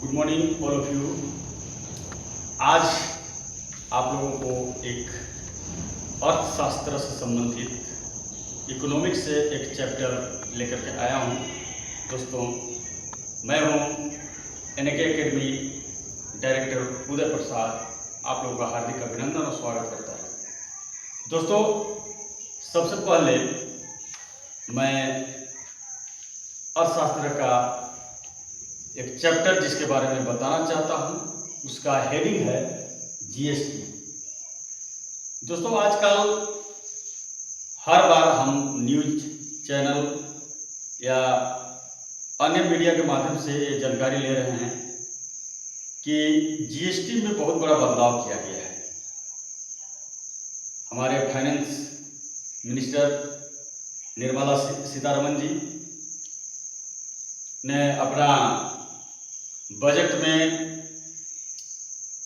Good morning all of you. आज आप लोगों को एक अर्थशास्त्र से संबंधित इकोनॉमिक्स से एक चैप्टर लेकर के आया हूं। दोस्तों, मैं हूं NK एकेडमी डायरेक्टर उदय प्रसाद। आप लोगों का हार्दिक अभिनंदन और स्वागत करता है। दोस्तों, सबसे पहले मैं अर्थशास्त्र का एक चैप्टर जिसके बारे में बताना चाहता हूं, उसका हेडिंग है जीएसटी। दोस्तों, आजकल हर बार हम न्यूज चैनल या अन्य मीडिया के माध्यम से ये जानकारी ले रहे हैं कि जीएसटी में बहुत बड़ा बदलाव किया गया है। हमारे फाइनेंस मिनिस्टर निर्मला सीतारमण जी ने अपना बजट में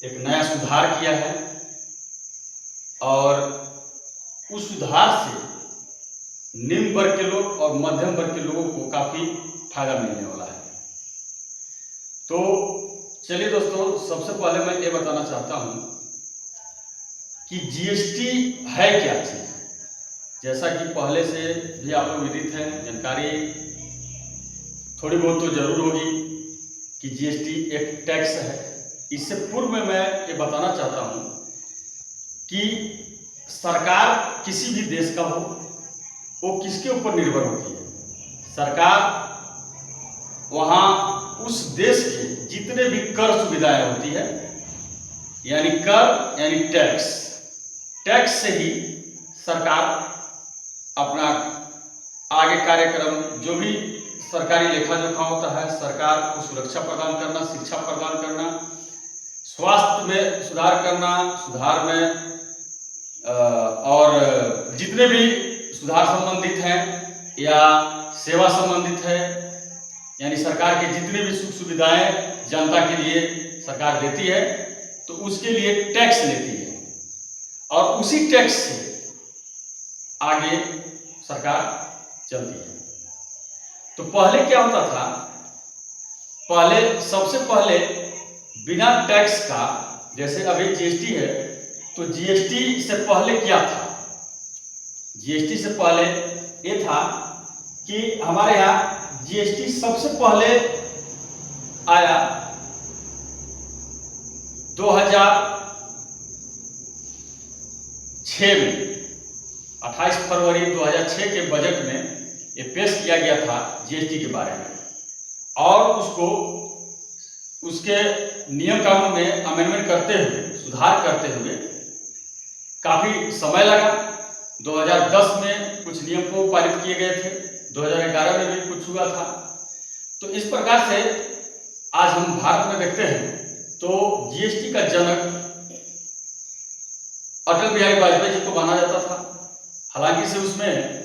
एक नया सुधार किया है और उस सुधार से निम्न वर्ग के लोग और मध्यम वर्ग के लोगों को काफी फायदा मिलने वाला है। तो चलिए दोस्तों, सबसे पहले मैं ये बताना चाहता हूं कि जीएसटी है क्या चीज। जैसा कि पहले से भी आप लोग विदित हैं, जानकारी थोड़ी बहुत तो जरूर होगी कि जीएसटी एक टैक्स है। इससे पूर्व में मैं ये बताना चाहता हूं कि सरकार किसी भी देश का हो, वो किसके ऊपर निर्भर होती है। सरकार वहां उस देश के जितने भी कर सुविधाएं होती है, यानी कर यानी टैक्स से ही सरकार अपना आगे कार्यक्रम, जो भी सरकारी लेखा जोखा होता है, सरकार को सुरक्षा प्रदान करना, शिक्षा प्रदान करना, स्वास्थ्य में सुधार में और जितने भी सुधार संबंधित हैं या सेवा संबंधित है, यानी सरकार के जितने भी सुख सुविधाएं जनता के लिए सरकार देती है, तो उसके लिए टैक्स लेती है और उसी टैक्स से आगे सरकार चलती है। तो पहले क्या होता था? सबसे पहले बिना टैक्स का, जैसे अभी जीएसटी है, तो जीएसटी से पहले क्या था? जीएसटी से पहले ये था कि हमारे यहाँ जीएसटी सबसे पहले आया 2006 में। 28 फरवरी 2006 के बजट में ये पेश किया गया था जीएसटी के बारे में, और उसके नियम कानून में अमेंडमेंट करते हुए, सुधार करते हुए काफी समय लगा। 2010 में कुछ नियम को पारित किए गए थे, 2011 में भी कुछ हुआ था। तो इस प्रकार से आज हम भारत में देखते हैं तो जीएसटी का जनक अटल बिहारी वाजपेयी जी को माना जाता था। हालांकि से उसमें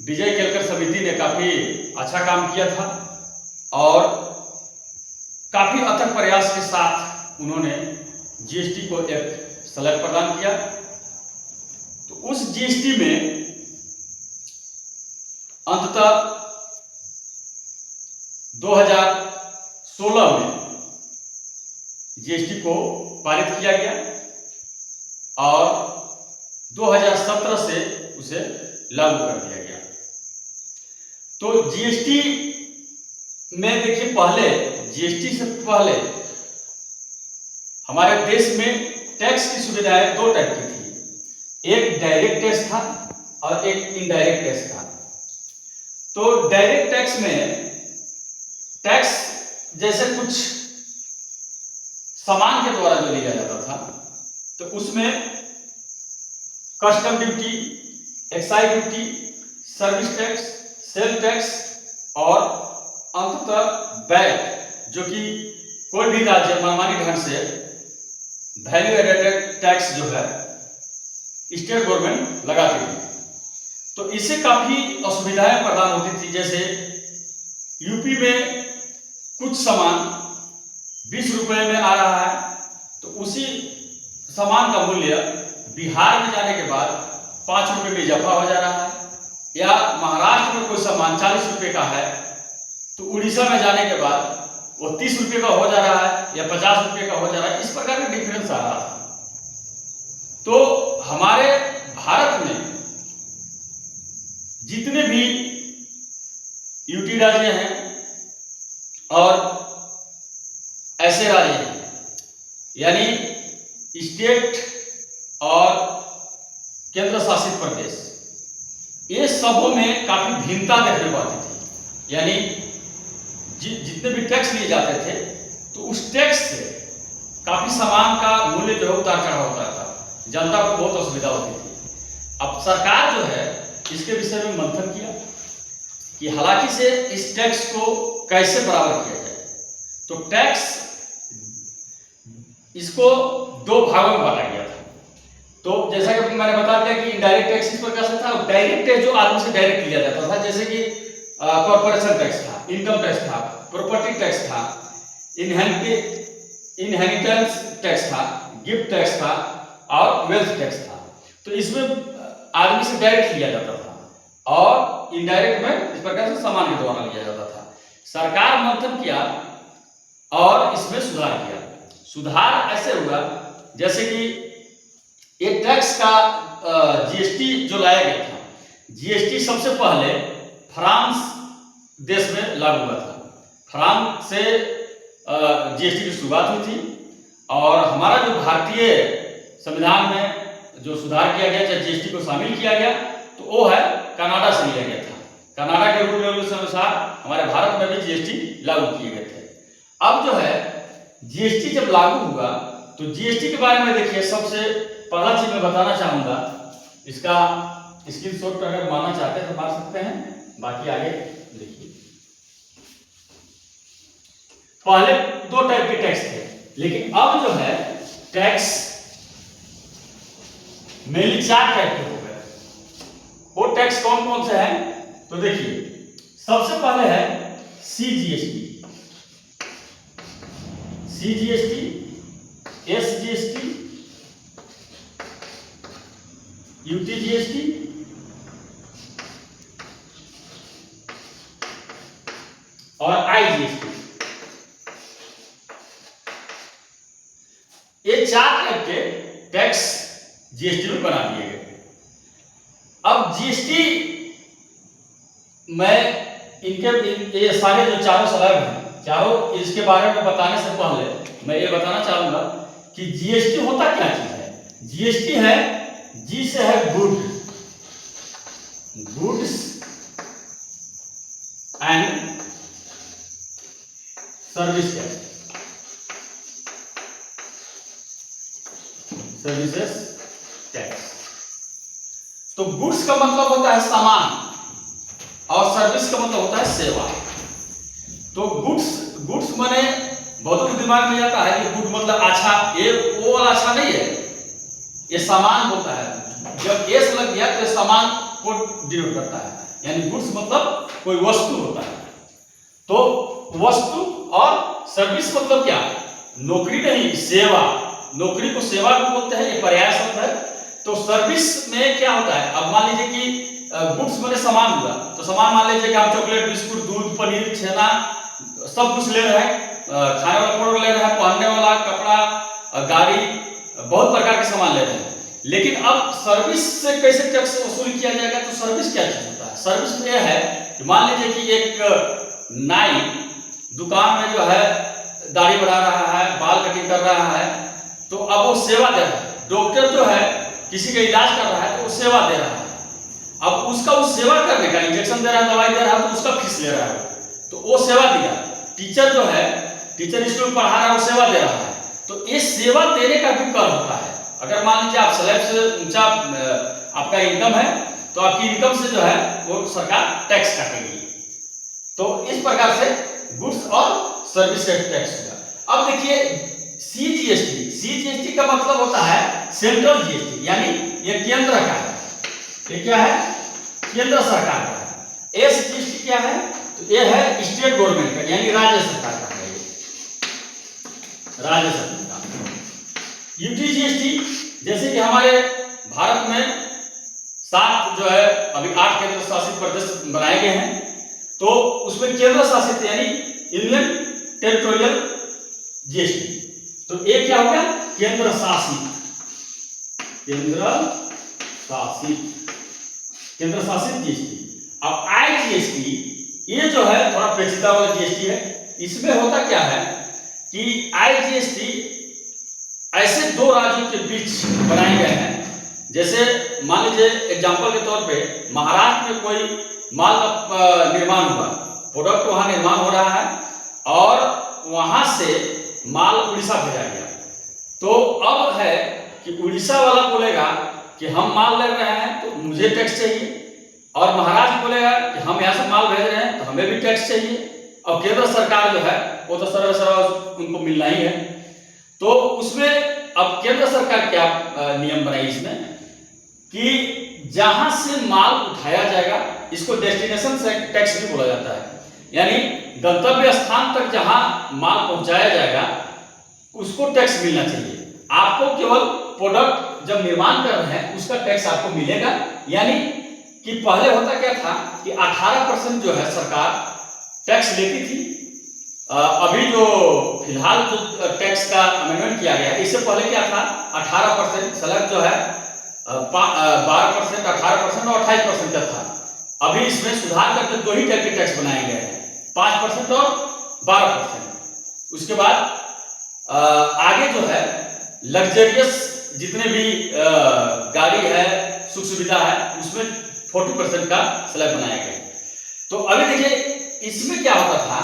विजय केलकर समिति ने काफी अच्छा काम किया था और काफी अथक प्रयास के साथ उन्होंने जीएसटी को एक सलाह प्रदान किया। तो उस जीएसटी में अंततः 2016 में जीएसटी को पारित किया गया और 2017 से उसे लागू कर दिया गया। तो जीएसटी में देखिए, जीएसटी से पहले हमारे देश में टैक्स की सुविधाएं दो टाइप की थी। एक डायरेक्ट टैक्स था और एक इनडायरेक्ट टैक्स था। तो डायरेक्ट टैक्स में टैक्स जैसे कुछ सामान के द्वारा जो लिया जाता था, तो उसमें custom duty, excise duty, service tax, sale tax और अंततः वैट, जो कि कोई भी राज्य मनमानी ढंग से वैल्यू एडेड टैक्स जो है स्टेट गवर्नमेंट लगाती थी। तो इससे काफी असुविधाएं प्रदान होती थी। जैसे यूपी में कुछ सामान 20 रुपए में आ रहा है, तो उसी सामान का मूल्य बिहार में जाने के बाद 5 रुपए में इजाफा हो जा रहा है, या महाराष्ट्र में कोई सामान 40 रुपए का है, तो उड़ीसा में जाने के बाद वो 30 रुपये का हो जा रहा है या 50 रुपये का हो जा रहा है, इस प्रकार का डिफरेंस आ रहा था। तो हमारे भारत में जितने भी यूटी राज्य हैं और ऐसे राज्य हैं, यानी स्टेट और केंद्र शासित प्रदेश, ये सबों में काफी भिन्नता देखने को आती थी। यानी जितने भी टैक्स लिए जाते थे तो उस टैक्स से काफी सामान का मूल्य जो है उतार चढ़ाव होता था, जनता को बहुत असुविधा होती थी। अब सरकार जो है इसके विषय में मंथन किया कि हालांकि से इस टैक्स को कैसे बराबर किया जाए। तो टैक्स इसको दो भागों में बांटा गया था। तो जैसा कि मैंने बता दिया कि इनडायरेक्ट टैक्स इस प्रकार से था, डायरेक्ट टैक्स जो आदमी से डायरेक्ट लिया जाता था, जैसे कि कॉर्पोरेशन टैक्स था, इनकम टैक्स था, प्रॉपर्टी टैक्स था, इनहेरिटेंस टैक्स था, गिफ्ट टैक्स था और वेल्थ टैक्स था। तो इसमें आदमी से डायरेक्ट लिया जाता था और इनडायरेक्ट में इस प्रकार से सामान के द्वारा लिया जाता था। सरकार मंथन किया और इसमें सुधार किया। सुधार ऐसे हुआ जैसे कि एक टैक्स का जीएसटी जो लाया गया था, जीएसटी सबसे पहले फ्रांस देश में लागू हुआ था। फ्रांस से जीएसटी की शुरुआत हुई थी और हमारा जो भारतीय संविधान में जो सुधार किया गया, चाहे जीएसटी को शामिल किया गया, तो वो है कनाडा से लिया गया था। कनाडा के रूल रेगुलेशन अनुसार हमारे भारत में भी जीएसटी लागू किए गए थे। अब जो है जीएसटी जब लागू हुआ तो जीएसटी के बारे में देखिए, सबसे पहला चीज मैं बताना चाहूंगा, इसका स्क्रीनशॉट अगर मारना चाहते हैं तो मार सकते हैं, बाकी आगे देखिए। पहले दो टाइप के टैक्स थे, लेकिन अब जो है टैक्स मेनली 4 टाइप के हो गए। वो टैक्स कौन कौन से हैं तो देखिए, सबसे पहले है सीजीएसटी, एसजीएसटी, यूटीजीएसटी, और आईजीएसटी। ये 4 टाइप के टैक्स जीएसटी में बना दिए गए। अब जीएसटी में ये सारे जो चारों स्लैब हैं, चारों, इसके बारे में बताने से पहले मैं ये बताना चाहूंगा कि जीएसटी होता क्या चीज है। जीएसटी है, जी से है goods and service tax, services tax. तो गुड्स का मतलब होता है सामान और सर्विस का मतलब होता है सेवा। तो गुड्स माने बहुत दिमाग में आता है कि गुड मतलब अच्छा, ये वो वाला अच्छा नहीं है, ये सामान होता है। जब एस लग गया तो सामान को डिनोट करता है, यानी गुड्स मतलब कोई वस्तु होता है। तो वस्तु और सर्विस मतलब क्या, नौकरी नहीं, सेवा। नौकरी को सेवा को बोलते हैं, ये पर्याय शब्द है। तो सर्विस में क्या होता है, अब मान लीजिए कि गुड्स माने सामान हुआ, तो सामान मान लीजिए कि हम चॉकलेट, बिस्कुट, दूध, पनीर, छेना सब कुछ ले रहे हैं, खाने वाला प्रोडक्ट ले रहे हैं, पहनने वाला कपड़ा, गाड़ी, बहुत प्रकार के सामान ले रहे हैं। लेकिन अब सर्विस से कैसे टैक्स वसूल किया जाएगा, तो सर्विस क्या चीज होता है। सर्विस में यह है कि मान लीजिए कि एक नाई दुकान में जो है दाढ़ी बढ़ा रहा है, बाल कटिंग कर रहा है, तो अब वो सेवा दे रहा है। डॉक्टर जो है किसी का इलाज कर रहा है तो वो सेवा दे रहा है। अब उसका उस सेवा करने का, इंजेक्शन दे रहा है, दवाई दे रहा है, तो उसका फीस ले रहा है, तो वो सेवा दिया। टीचर जो है, टीचर स्कूल पढ़ा रहा है, वो सेवा दे रहा है, तो ये सेवा देने का भी कर होता है। अगर मान लीजिए आप स्लैब से ऊंचा आपका इनकम है, तो आपकी इनकम से जो है वो सरकार टैक्स काटेगी। तो इस प्रकार से गुड्स और सर्विस टैक्स होगा। अब देखिए सीजीएसटी का मतलब होता है सेंट्रल जीएसटी, यानी ये केंद्र का है। ये क्या है, केंद्र सरकार का है। एसजीएसटी क्या है, तो ये है स्टेट गवर्नमेंट का, यानी राज्य सरकार का है, राज्य सरकार का। यूटीजीएसटी, जैसे कि हमारे भारत में 7 जो है अभी 8 केंद्र शासित प्रदेश बनाए गए हैं, तो उसमें केंद्र शासित यानी यूनियन टेरिटोरियल जीएसटी। तो एक क्या हो गया, केंद्र शासित, केंद्र शासित जीएसटी। अब आईजीएसटी, ये जो है थोड़ा पेचीदा वाला जीएसटी है। इसमें होता क्या है कि आईजीएसटी ऐसे दो राज्यों के बीच बनाए गए हैं। जैसे मान लीजिए एग्जांपल के तौर पे महाराष्ट्र में कोई माल का निर्माण हुआ, प्रोडक्ट वहां निर्माण हो रहा है और वहां से माल उड़ीसा भेजा गया। तो अब है कि उड़ीसा वाला बोलेगा कि हम माल ले रहे हैं तो मुझे टैक्स चाहिए, और महाराष्ट्र बोलेगा कि हम यहाँ से माल भेज रहे हैं तो हमें भी टैक्स चाहिए। और केंद्र सरकार जो है वो तो सर्वसर्वा उनको मिलना ही है। तो उसमें अब केंद्र सरकार क्या नियम बनाई इसमें कि जहां से माल उठाया जाएगा, इसको डेस्टिनेशन टैक्स भी बोला जाता है, यानी गंतव्य स्थान तक जहां माल पहुंचाया जाएगा उसको टैक्स मिलना चाहिए। आपको केवल प्रोडक्ट जब निर्माण कर रहे हैं उसका टैक्स आपको मिलेगा। यानी कि पहले होता क्या था कि 18% जो है सरकार टैक्स लेती थी। अभी जो फिलहाल जो टैक्स का अमेंडमेंट किया गया, इससे पहले क्या था 18% स्लैब जो है 12%, 18% और 28% का था। अभी इसमें सुधार करके दो ही टाइप के टैक्स बनाए गए हैं, 5% और 12%। उसके बाद आगे जो है लग्जरियस जितने भी गाड़ी है, सुख सुविधा है, उसमें 40% का स्लैब बनाया गया। तो अभी देखिए इसमें क्या होता था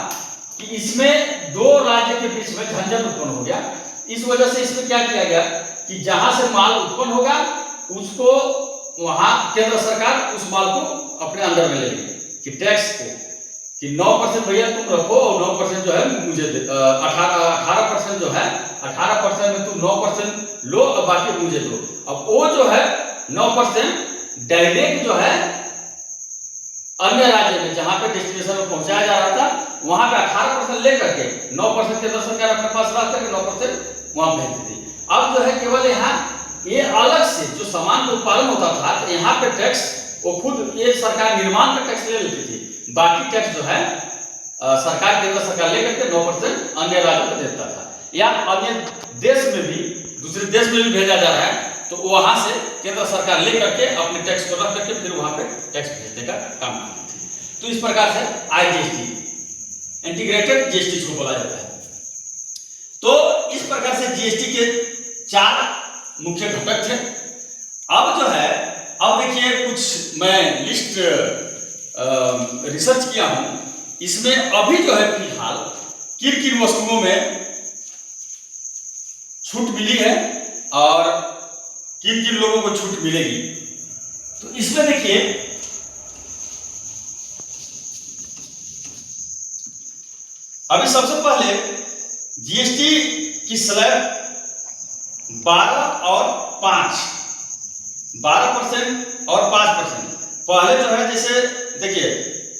कि इसमें दो राज्य के बीच में झंझट उत्पन्न हो गया। इस वजह से इसमें क्या किया गया कि जहां से माल उत्पन्न होगा उसको वहां केंद्र सरकार उस माल को अपने अंदर में ले लेगी कि टैक्स को कि 9% भैया तुम रखो और 9% जो है मुझे दे, 18% जो है 18% में तुम 9% लो और बाकी मुझे दो। अब वो जो है 9% डायरेक्ट जो है अन्य राज्य में जहां पे डेस्टिनेशन में पहुंचाया जा रहा था वहां पे 18% लेकर के 9% केंद्र सरकार अपने पास रख करके 9% वहां भेजती थी। अब जो है केवल यहाँ ये अलग से जो सामान का उत्पादन होता था तो यहाँ पे टैक्स वो खुद ये सरकार निर्माण का टैक्स ले लेती थी, बाकी टैक्स जो है सरकार केंद्र सरकार लेकर के 9% अन्य राज्यों को देता था। या अन्य देश में भी, दूसरे देश में भी भेजा जा रहा है तो वहां से केंद्र सरकार लेकर के अपने टैक्स को रख करके फिर वहां पे टैक्स भेजने का काम करती थी। तो इस प्रकार से आईजीएसटी इंटीग्रेटेड जीएसटी को बोला जाता है। तो इस प्रकार से जीएसटी के 4 मुख्य घटक थे। अब जो है, अब देखिए कुछ मैं लिस्ट रिसर्च किया हूं, इसमें अभी जो है फिलहाल किन किन वस्तुओं में छूट मिली है और किन किन लोगों को छूट मिलेगी। तो इसमें देखिए अभी सबसे पहले जीएसटी की स्लैब 12 और 5, 12% और 5%। पहले जो है जैसे देखिए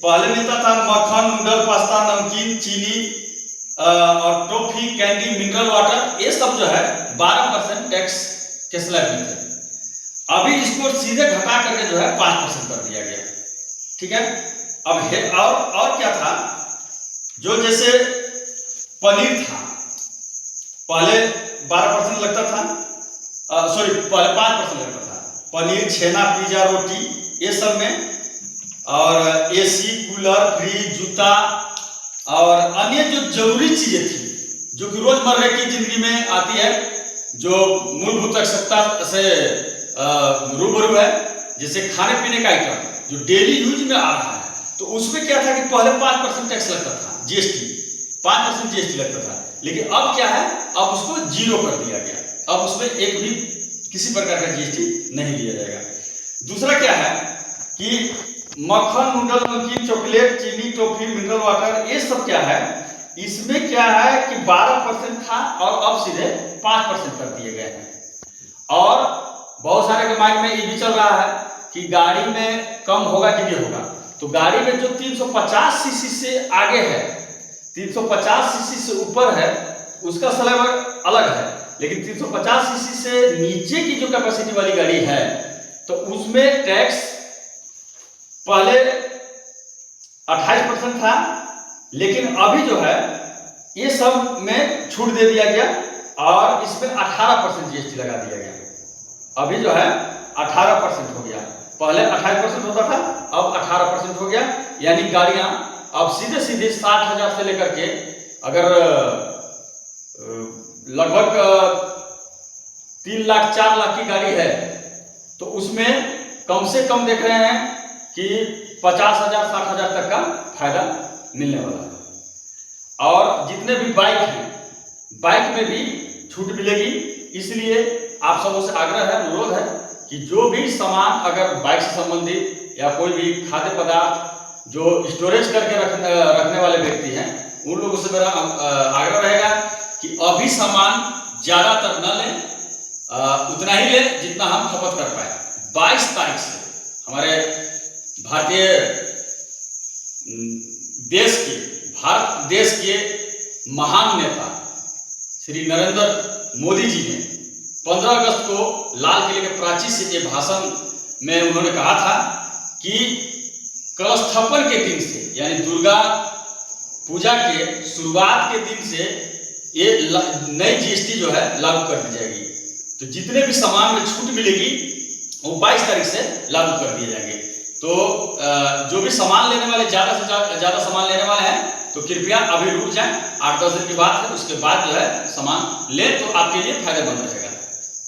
पहले मिलता था मक्खन, नूडल, पास्ता, नमकीन, चीनी और टॉफी, कैंडी, मिनरल वाटर, ये सब जो है 12% टैक्स के स्लैब में थे। अभी इसको सीधे घटा करके जो है 5% कर दिया गया। ठीक है। अब है और क्या था, जो जैसे पनीर था पहले 12% लगता था, सॉरी पहले 5% लगता था। पनीर, छेना, पिज्जा, रोटी ये सब में, और एसी, कूलर, फ्रिज, जूता और अन्य जो जरूरी चीजें थी जो कि रोजमर्रा की जिंदगी में आती है, जो मूलभूत आवश्यकता से रूबरू है, जैसे खाने पीने का आइटम जो डेली यूज में आ रहा है, तो उसमें क्या था कि पहले 5% टैक्स लगता था, जीएसटी 5% जीएसटी लगता था। लेकिन अब क्या है, अब उसको 0 कर दिया गया। अब उसमें एक भी किसी प्रकार का जीएसटी नहीं लिया जाएगा। दूसरा क्या है कि मक्खन, नूडल, नमकीन, चॉकलेट, चीनी, टॉफी, मिनरल वाटर, ये सब क्या है, इसमें क्या है कि 12% था और अब सीधे 5% कर दिए गए हैं। और बहुत सारे के माइंड में ये भी चल रहा है कि गाड़ी में कम होगा कि नहीं होगा। तो गाड़ी में जो 350 सीसी से आगे है, 350 सीसी से ऊपर है, उसका स्लैब अलग है। लेकिन 350 सीसी से नीचे की जो कैपेसिटी वाली गाड़ी है तो उसमें टैक्स पहले 28% था, लेकिन अभी जो है ये सब में छूट दे दिया गया और इसमें 18% जीएसटी लगा दिया गया। अभी जो है 18% हो गया, पहले 28% होता था, अब 18% हो गया। यानी गाड़ियां अब सीधे सीधे 60,000 से लेकर के अगर लगभग 3 लाख 4 लाख की गाड़ी है तो उसमें कम से कम देख रहे हैं कि 50,000 60,000 तक का फायदा मिलने वाला है। और जितने भी बाइक हैं, बाइक में भी छूट मिलेगी। इसलिए आप सबों से आग्रह है, अनुरोध है कि जो भी सामान अगर बाइक से संबंधित या कोई भी खाद्य पदार्थ जो स्टोरेज करके रखने वाले व्यक्ति हैं, उन लोगों से मेरा आग्रह रहेगा कि अभी सामान ज्यादातर न लें, उतना ही लें जितना हम खपत कर पाए। 22 तारीख से हमारे भारतीय देश के, भारत देश के महान नेता श्री नरेंद्र मोदी जी ने 15 अगस्त को लाल किले के प्राचीर से ये भाषण में उन्होंने कहा था कि कलशस्थापन के दिन से, यानी दुर्गा पूजा के शुरुआत के दिन से ये नई जीएसटी जो है लागू कर दी जाएगी। तो जितने भी सामान में छूट मिलेगी वो 22 तारीख से लागू कर दिए जाएंगे। तो जो भी सामान लेने वाले, ज्यादा से ज्यादा सामान लेने वाले हैं तो कृपया अभी रुक जाएं, 8-10 दिन की बात है, उसके बाद जो है सामान ले तो आपके लिए फायदेमंद रहेगा।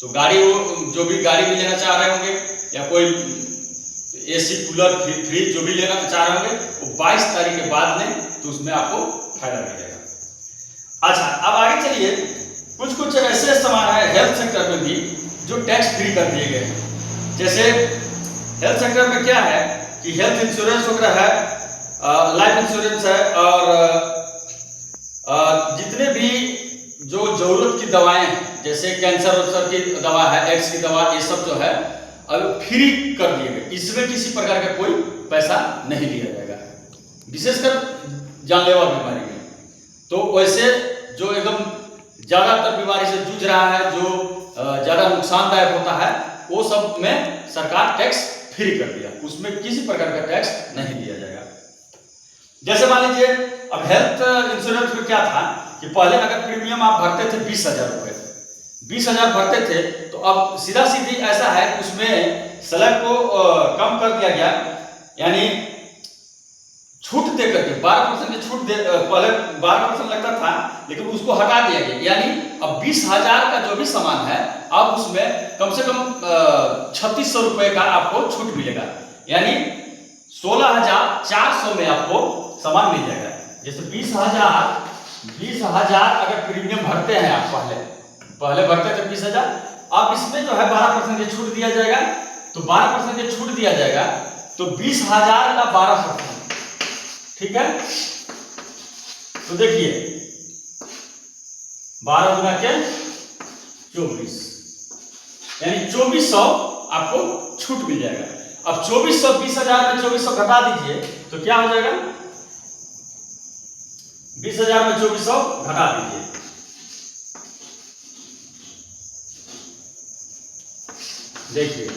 तो गाड़ी, वो जो भी गाड़ी भी लेना चाह रहे होंगे या कोई एसी कूलर फ्रिज जो भी लेना चाह रहे होंगे वो 22 तारीख के बाद लें तो उसमें आपको फायदा मिलेगा। अच्छा, अब आगे चलिए, कुछ ऐसे सामान है हेल्थ सेक्टर में भी जो टैक्स फ्री कर दिए गए हैं। जैसे हेल्थ सेक्टर में क्या है कि हेल्थ इंश्योरेंस वगैरह है, लाइफ इंश्योरेंस है, और जितने भी जो जरूरत की दवाएं हैं, जैसे कैंसर की दवा है, एड्स की दवा, ये सब जो है अब फ्री कर दिए गए। इसमें किसी प्रकार का कोई पैसा नहीं लिया जाएगा, विशेषकर जानलेवा बीमारी में। तो वैसे जो एकदम ज्यादातर बीमारी से जूझ रहा है, जो ज्यादा नुकसानदायक होता है, वो सब में सरकार टैक्स फ्री कर दिया, उसमें किसी प्रकार का टैक्स नहीं दिया जाएगा। जैसे मान लीजिए अब हेल्थ इंश्योरेंस में क्या था कि पहले अगर प्रीमियम आप भरते थे 20,000 रुपए, 20,000 भरते थे, तो अब सीधा सीधी ऐसा है उसमें स्लैब को कम कर दिया गया, यानी छूट दे करके 12% की छूट दे, पहले 12% लगता था लेकिन उसको हटा दिया गया। यानी अब 20,000 का जो भी सामान है अब उसमें कम से कम 3,600 रुपए का आपको छूट मिलेगा, यानी 16,400 में आपको सामान मिल जाएगा। जैसे 20,000 अगर प्रीमियम भरते हैं आप, पहले भरते थे 20,000, अब इसमें जो है 12% की छूट दिया जाएगा। तो 12% की छूट दिया जाएगा तो 20,000 का 12%, ठीक है। तो देखिए 12 गुना के 24, यानी 2,400 आपको छूट मिल जाएगा। अब 2,400, 20,000 में 2,400 घटा दीजिए तो क्या हो जाएगा, 20,000 में 2,400 घटा दीजिए, देखिए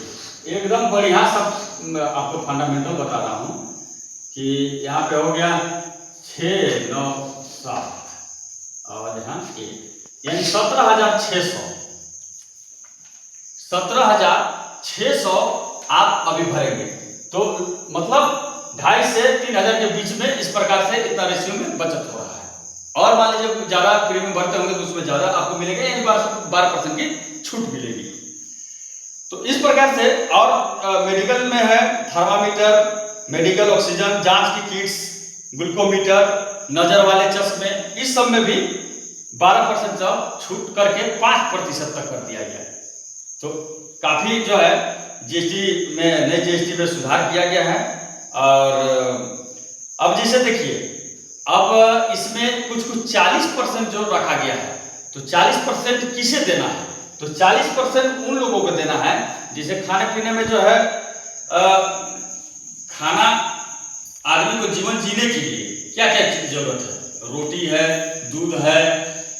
एकदम बढ़िया सब आपको फंडामेंटल बता रहा हूं कि यहाँ पे हो गया 6, 9, 7 और यहाँ 1, यानी 17,600, 17,600 आप अभी भरेंगे। तो मतलब 2,500 से 3,000 के बीच में इस प्रकार से इतना रेशियो में बचत हो रहा है। और मान लीजिए ज्यादा प्रीमियम भरते होंगे तो उसमें ज्यादा आपको मिलेगा, यानी 12% की छूट मिलेगी। तो इस प्रकार से, और मेडिकल में है थर्मामीटर, मेडिकल ऑक्सीजन जांच की किट्स, ग्लूकोमीटर, नजर वाले चश्मे, इस सब में भी 12% छूट करके 5% तक कर दिया गया। तो काफी जो है जीएसटी में, नई जीएसटी में सुधार किया गया है। और अब जैसे देखिए, अब इसमें कुछ 40% जो रखा गया है, तो 40% किसे देना है, तो 40% उन लोगों को देना है जिसे खाने पीने में जो है खाना आदमी को जीवन जीने के लिए क्या क्या चीज जरूरत है, रोटी है, दूध है,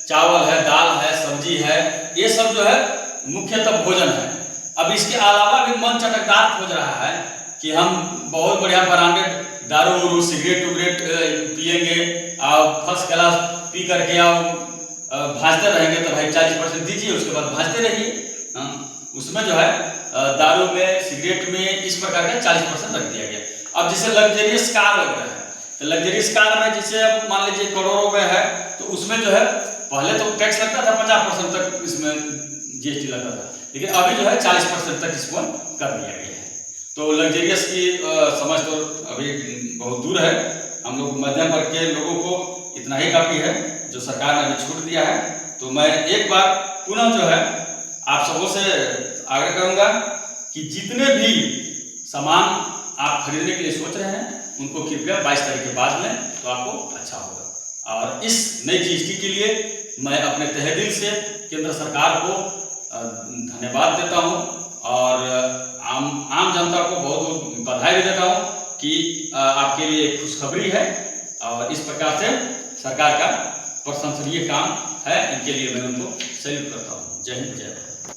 चावल है, दाल है, सब्जी है, ये सब जो है मुख्यतः भोजन है। अब इसके अलावा भी मन चटकदार खोज रहा है कि हम बहुत बढ़िया ब्रांडेड दारू, सिगरेट उगरेट पिएंगे और फर्स्ट क्लास पी करके आओ भाजते रहेंगे तो भाई 40% दीजिए, उसके बाद भाजते रहिए। उसमें जो है दारू में, सिगरेट में इस प्रकार का 40% रख दिया गया। अब जैसे लग्जरियस कार वगैरह है, तो लग्जरियस कार में जैसे अब मान लीजिए करोड़ों में है, तो उसमें जो है पहले तो टैक्स लगता था 50% तक, इसमें GST लगता था, लेकिन अभी जो है 40% तक इसको कर दिया गया है। तो लग्जरियस की समझ तो अभी बहुत दूर है। हम लोग मध्यम वर्ग के लोगों को इतना ही काफ़ी है जो सरकार ने अभी छूट दिया है। तो मैं एक बार पुनः जो है आप सबों से आग्रह करूंगा कि जितने भी सामान आप खरीदने के लिए सोच रहे हैं उनको कृपया 22 तारीख के बाद लें, तो आपको अच्छा होगा। और इस नई GST के लिए मैं अपने तहे दिल से केंद्र सरकार को धन्यवाद देता हूं और आम जनता को बहुत बहुत बधाई भी देता हूं कि आपके लिए खुशखबरी है और इस प्रकार से सरकार का प्रशंसनीय काम है। इनके लिए मैं उनको सैल्यूट करता हूँ। जय हिंद, जय भारत।